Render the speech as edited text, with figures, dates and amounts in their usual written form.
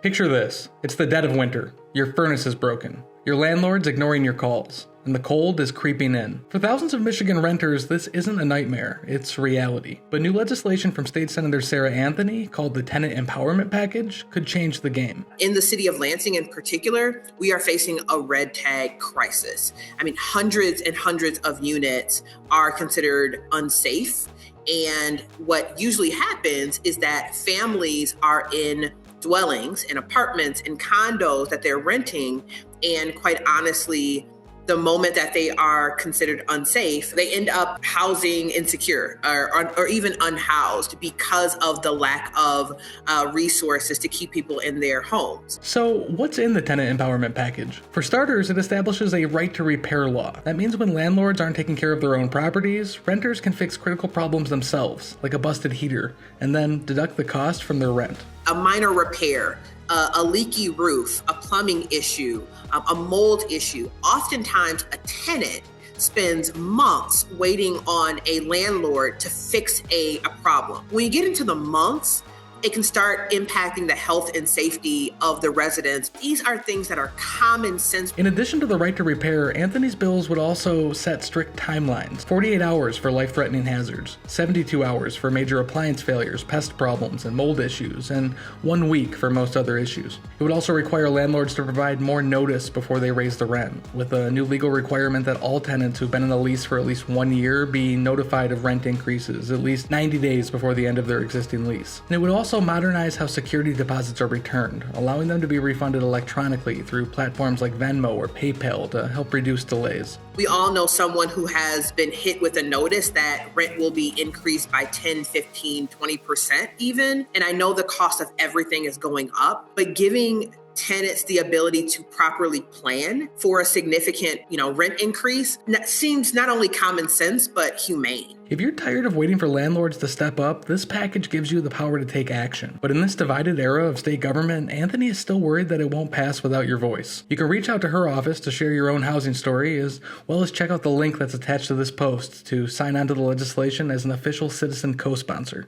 Picture this. It's the dead of winter. Your furnace is broken. Your landlord's ignoring your calls, and the cold is creeping in. For thousands of Michigan renters, this isn't a nightmare, it's reality. But new legislation from State Senator Sarah Anthony, called the Tenant Empowerment Package, could change the game. In the city of Lansing in particular, we are facing a red tag crisis. I mean, hundreds and hundreds of units are considered unsafe. And what usually happens is that families are in dwellings, in apartments, in condos that they're renting. And quite honestly, the moment that they are considered unsafe, they end up housing insecure or even unhoused because of the lack of resources to keep people in their homes. So what's in the Tenant Empowerment Package? For starters, it establishes a right to repair law. That means when landlords aren't taking care of their own properties, renters can fix critical problems themselves, like a busted heater, and then deduct the cost from their rent. A minor repair, a leaky roof, a plumbing issue, a mold issue. Oftentimes, a tenant spends months waiting on a landlord to fix a problem. When you get into the months, it can start impacting the health and safety of the residents. These are things that are common sense. In addition to the right to repair, Anthony's bills would also set strict timelines. 48 hours for life-threatening hazards, 72 hours for major appliance failures, pest problems, and mold issues, and 1 week for most other issues. It would also require landlords to provide more notice before they raise the rent, with a new legal requirement that all tenants who've been in the lease for at least 1 year be notified of rent increases at least 90 days before the end of their existing lease. And it would also modernize how security deposits are returned, allowing them to be refunded electronically through platforms like Venmo or PayPal to help reduce delays. We all know someone who has been hit with a notice that rent will be increased by 10, 15, 20% even. And I know the cost of everything is going up, but giving tenants the ability to properly plan for a significant, rent increase seems not only common sense, but humane. If you're tired of waiting for landlords to step up, this package gives you the power to take action. But in this divided era of state government, Anthony is still worried that it won't pass without your voice. You can reach out to her office to share your own housing story, as well as check out the link that's attached to this post to sign on to the legislation as an official citizen co-sponsor.